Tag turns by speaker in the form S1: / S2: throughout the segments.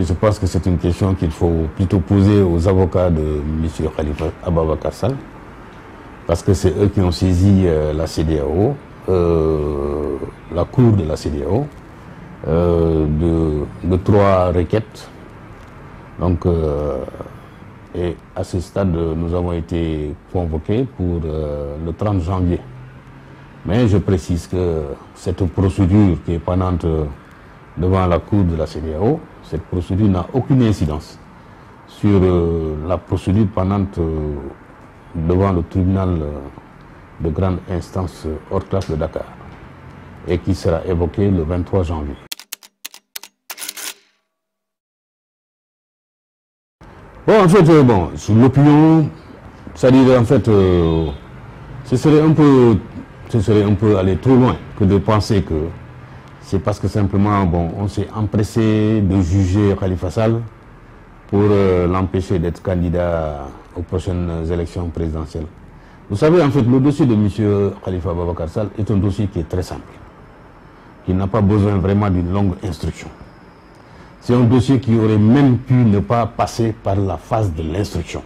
S1: Je pense que c'est une question qu'il faut plutôt poser aux avocats de M. Khalifa Ababacar Sall, parce que c'est eux qui ont saisi la CEDEAO, la cour de la CEDEAO, de 3 requêtes. Donc, et à ce stade, nous avons été convoqués pour le 30 janvier. Mais je précise que cette procédure qui est pendante devant la cour de la CEDEAO, cette procédure n'a aucune incidence sur la procédure pendante devant le tribunal de grande instance hors classe de Dakar et qui sera évoquée le 23 janvier. Bon, en fait, sur l'opinion, c'est-à-dire, en fait, ce serait un peu aller trop loin que de penser que c'est parce que simplement, on s'est empressé de juger Khalifa Sall pour l'empêcher d'être candidat aux prochaines élections présidentielles. Vous savez, en fait, le dossier de M. Khalifa Ababacar Sall est un dossier qui est très simple, qui n'a pas besoin vraiment d'une longue instruction. C'est un dossier qui aurait même pu ne pas passer par la phase de l'instruction.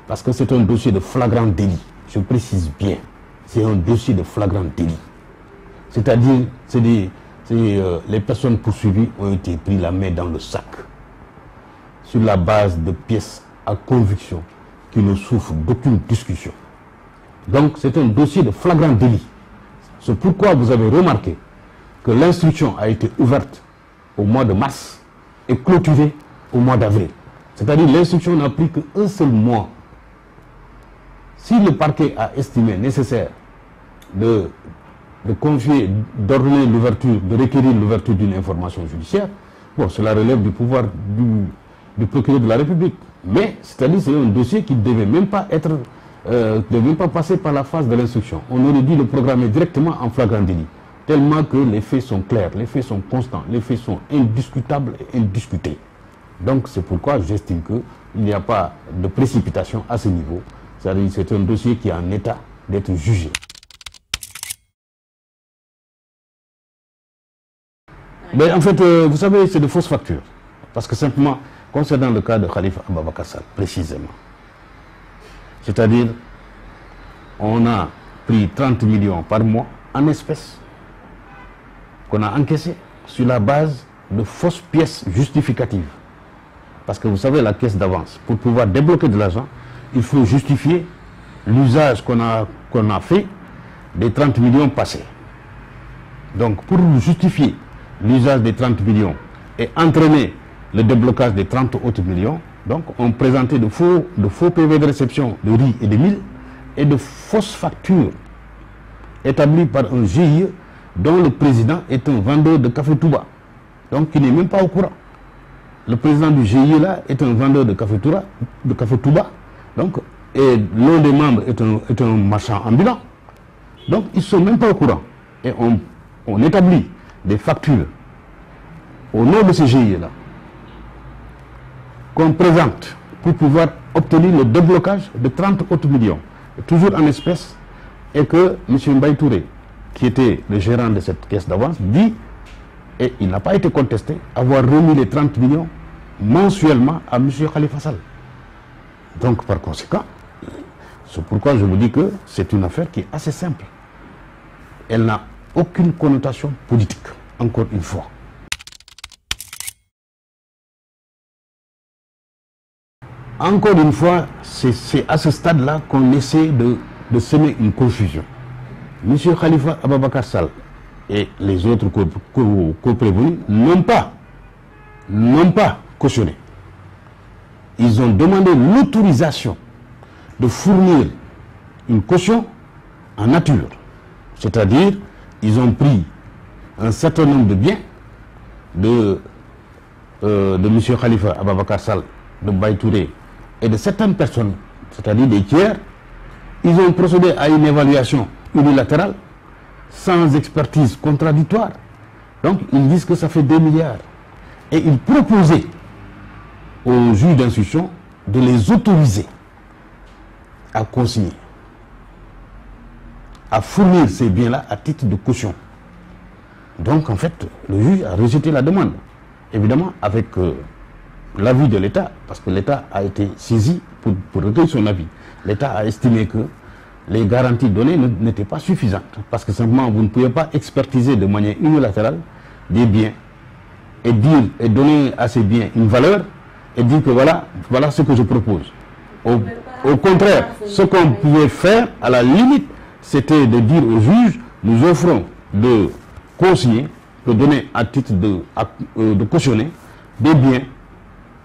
S1: Parce que c'est un dossier de flagrant délit. Je précise bien, c'est un dossier de flagrant délit. C'est-à-dire, les personnes poursuivies ont été pris la main dans le sac sur la base de pièces à conviction qui ne souffrent d'aucune discussion. Donc, c'est un dossier de flagrant délit. C'est pourquoi vous avez remarqué que l'instruction a été ouverte au mois de mars et clôturée au mois d'avril. C'est-à-dire que l'instruction n'a pris qu'un seul mois. Si le parquet a estimé nécessaire de confier, d'ordonner l'ouverture, de requérir l'ouverture d'une information judiciaire, cela relève du pouvoir du procureur de la République. Mais, c'est-à-dire que c'est un dossier qui ne devait même pas passer par la phase de l'instruction. On aurait dû le programmer directement en flagrant délit. Tellement que les faits sont clairs, les faits sont constants, les faits sont indiscutables et indiscutés. Donc c'est pourquoi j'estime qu'il n'y a pas de précipitation à ce niveau. C'est-à-dire que c'est un dossier qui est en état d'être jugé. Mais en fait, vous savez, c'est de fausses factures. Parce que simplement, concernant le cas de Khalifa Ababacar Sall, précisément, c'est-à-dire, on a pris 30 millions par mois en espèces qu'on a encaissé sur la base de fausses pièces justificatives. Parce que vous savez, la caisse d'avance, pour pouvoir débloquer de l'argent, il faut justifier l'usage qu'on a fait des 30 millions passés. Donc, pour justifier l'usage des 30 millions et entraîner le déblocage des 30 autres millions, donc on présentait de faux PV de réception de riz et de mil et de fausses factures établies par un GIE dont le président est un vendeur de café Touba, donc qui n'est même pas au courant. Le président du GIE là est un vendeur de café Touba, donc, et l'un des membres est un marchand ambulant. Donc ils ne sont même pas au courant. Et on établit des factures au nom de ce GIE là qu'on présente pour pouvoir obtenir le déblocage de 30 autres millions, toujours en espèces, et que M. Mbaye Touré, qui était le gérant de cette caisse d'avance, dit, et il n'a pas été contesté, avoir remis les 30 millions mensuellement à M. Khalifa Sall. Donc par conséquent, c'est pourquoi je vous dis que c'est une affaire qui est assez simple. Elle n'a aucune connotation politique, encore une fois. Encore une fois, c'est à ce stade-là qu'on essaie de semer une confusion. M. Khalifa Ababacar Sall et les autres co-prévenus n'ont pas cautionné. Ils ont demandé l'autorisation de fournir une caution en nature. C'est-à-dire, ils ont pris un certain nombre de biens de M. Khalifa Ababacar Sall, de Mbaye Touré et de certaines personnes, c'est-à-dire des tiers. Ils ont procédé à une évaluation unilatérale, sans expertise contradictoire. Donc, ils disent que ça fait 2 milliards. Et ils proposaient aux juges d'instruction de les autoriser à consigner, à fournir ces biens-là à titre de caution. Donc, en fait, le juge a rejeté la demande. évidemment avec l'avis de l'État, parce que l'État a été saisi pour recueillir son avis. L'État a estimé que les garanties données n'étaient pas suffisantes, parce que simplement vous ne pouvez pas expertiser de manière unilatérale des biens et dire et donner à ces biens une valeur et dire que voilà ce que je propose. Au contraire, ce qu'on pouvait faire à la limite, c'était de dire aux juges, nous offrons de consigner, de donner à titre de cautionner des biens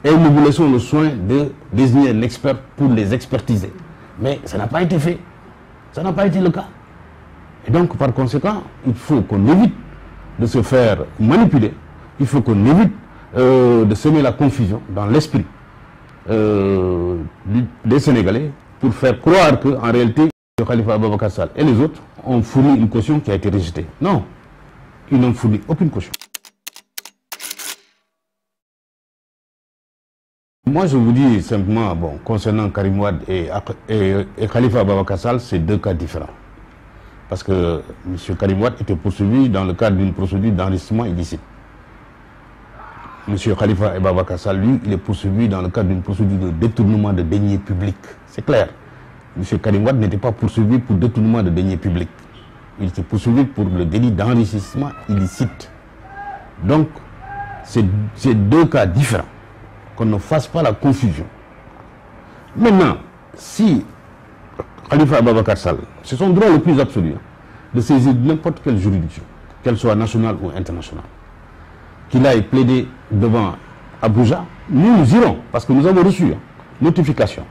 S1: et nous vous laissons le soin de désigner un expert pour les expertiser. Mais ça n'a pas été fait. Ça n'a pas été le cas. Et donc, par conséquent, il faut qu'on évite de se faire manipuler. Il faut qu'on évite de semer la confusion dans l'esprit des Sénégalais pour faire croire qu'en réalité, le Khalifa Ababacar Sall et les autres ont fourni une caution qui a été rejetée. Non, ils n'ont fourni aucune caution. Moi, je vous dis simplement, bon, concernant Karim Wade et Khalifa Ababacar Sall, c'est deux cas différents. Parce que M. Karim Wade était poursuivi dans le cadre d'une procédure d'enrichissement illicite. M. Khalifa Ababacar Sall, lui, il est poursuivi dans le cadre d'une procédure de détournement de deniers publics. C'est clair. M. Karim Wade n'était pas poursuivi pour détournement de deniers publics. Il était poursuivi pour le délit d'enrichissement illicite. Donc, c'est deux cas différents. Qu'on ne fasse pas la confusion. Maintenant, si Khalifa Ababacar Sall, c'est son droit le plus absolu de saisir n'importe quelle juridiction, qu'elle soit nationale ou internationale, qu'il aille plaider devant Abuja, nous irons, parce que nous avons reçu notification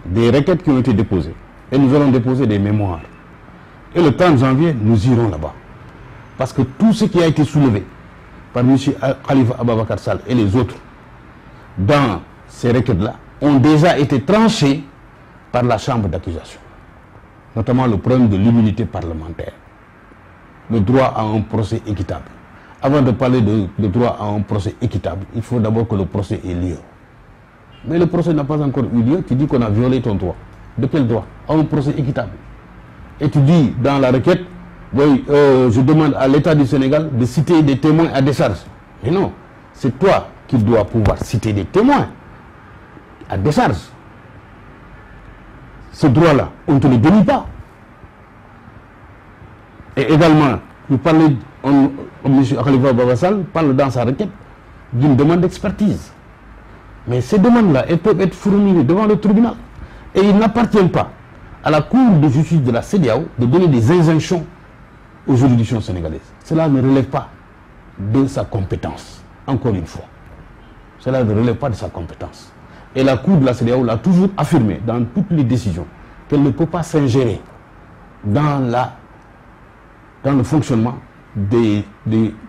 S1: des requêtes qui ont été déposées, et nous allons déposer des mémoires. Et le 30 janvier, nous irons là-bas. Parce que tout ce qui a été soulevé par M. Khalifa Ababacar Sall et les autres, dans ces requêtes-là, ont déjà été tranchés par la chambre d'accusation. Notamment le problème de l'immunité parlementaire. Le droit à un procès équitable. Avant de parler de droit à un procès équitable, il faut d'abord que le procès ait lieu. Mais le procès n'a pas encore eu lieu, tu dis qu'on a violé ton droit. De quel droit? À un procès équitable. Et tu dis dans la requête, oui, je demande à l'État du Sénégal de citer des témoins à décharge. Mais non, c'est toi qui dois pouvoir citer des témoins à décharge. Ce droit-là, on ne te le dénie pas. Et également, vous parlez, M. Khalifa Ababacar Sall parle dans sa requête d'une demande d'expertise. Mais ces demandes-là, elles peuvent être fournies devant le tribunal. Et il n'appartient pas à la Cour de justice de la CEDEAO de donner des injonctions aux juridictions sénégalaises. Cela ne relève pas de sa compétence, encore une fois. Cela ne relève pas de sa compétence. Et la Cour de la CEDEAO l'a toujours affirmé dans toutes les décisions qu'elle ne peut pas s'ingérer dans le fonctionnement des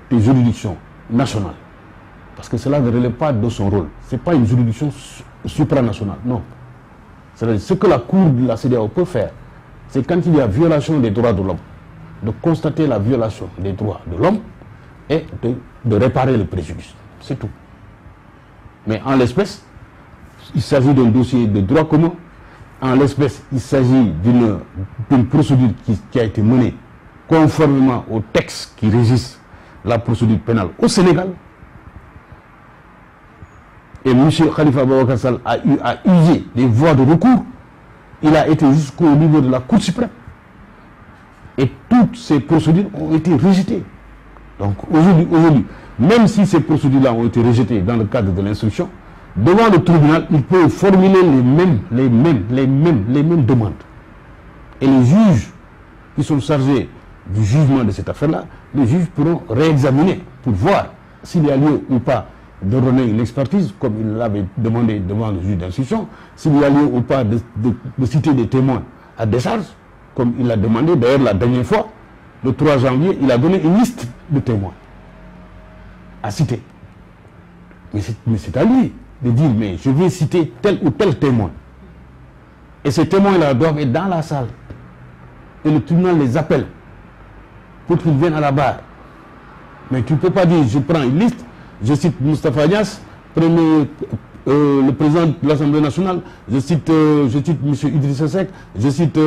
S1: juridictions nationales. Parce que cela ne relève pas de son rôle. Ce n'est pas une juridiction supranationale, non. C'est-à-dire ce que la Cour de la CEDEAO peut faire, c'est quand il y a violation des droits de l'homme, de constater la violation des droits de l'homme et de réparer le préjudice. C'est tout. Mais en l'espèce, il s'agit d'un dossier de droit commun. En l'espèce, il s'agit d'une procédure qui a été menée conformément aux textes qui régissent la procédure pénale au Sénégal. Et M. Khalifa Ababacar Sall a usé des voies de recours. Il a été jusqu'au niveau de la Cour suprême. Et toutes ces procédures ont été rejetées. Donc aujourd'hui, même si ces procédures-là ont été rejetées dans le cadre de l'instruction, devant le tribunal, il peut formuler les mêmes demandes. Et les juges qui sont chargés du jugement de cette affaire-là, les juges pourront réexaminer pour voir s'il y a lieu ou pas de donner une expertise, comme il l'avait demandé devant le juge d'instruction, s'il y a lieu ou pas de citer des témoins à décharge, comme il l'a demandé. D'ailleurs, la dernière fois, le 3 janvier, il a donné une liste de témoins à citer. Mais c'est à lui de dire, mais je vais citer tel ou tel témoin. Et ces témoins-là doivent être dans la salle. Et le tribunal les appelle pour qu'ils viennent à la barre. Mais tu ne peux pas dire, je prends une liste, je cite Moustapha Niasse, le président de l'Assemblée nationale, je cite M. Idrissa Seck, je cite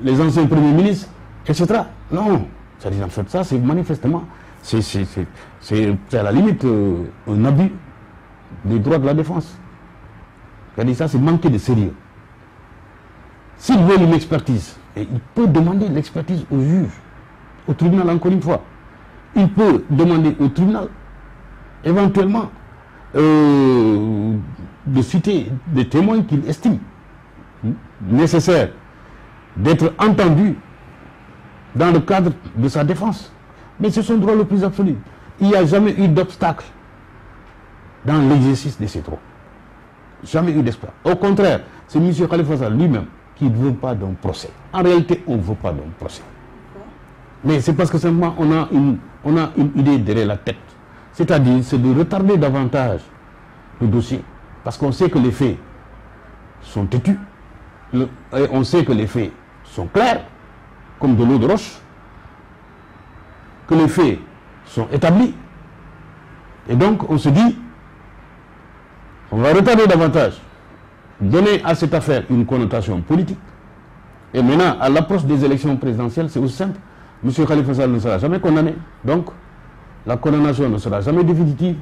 S1: les anciens premiers ministres, etc. Non, c'est-à-dire en fait ça, c'est manifestement, c'est à la limite un abus des droits de la défense. Ça, c'est manquer de sérieux. S'il veut une expertise, et il peut demander l'expertise au juge, au tribunal encore une fois. Il peut demander au tribunal, éventuellement, de citer des témoins qu'il estime nécessaire d'être entendus dans le cadre de sa défense. Mais c'est son droit le plus absolu. Il n'y a jamais eu d'obstacle dans l'exercice de ces droits. Jamais eu d'espoir. Au contraire, c'est M. Khalifa Sall lui-même qui ne veut pas d'un procès. En réalité, on ne veut pas d'un procès. Mais c'est parce que simplement on a une idée derrière la tête. C'est-à-dire, c'est de retarder davantage le dossier. Parce qu'on sait que les faits sont têtus. Et on sait que les faits sont clairs, comme de l'eau de roche. Que les faits sont établis. Et donc, on se dit, on va retarder davantage, donner à cette affaire une connotation politique. Et maintenant, à l'approche des élections présidentielles, c'est aussi simple. M. Khalifa Sall ne sera jamais condamné. Donc, la condamnation ne sera jamais définitive.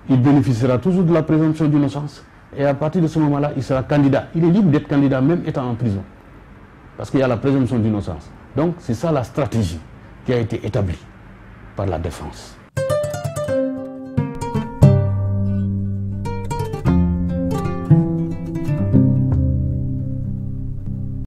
S1: Il bénéficiera toujours de la présomption d'innocence. Et à partir de ce moment-là, il sera candidat. Il est libre d'être candidat, même étant en prison. Parce qu'il y a la présomption d'innocence. Donc, c'est ça la stratégie qui a été établie par la défense.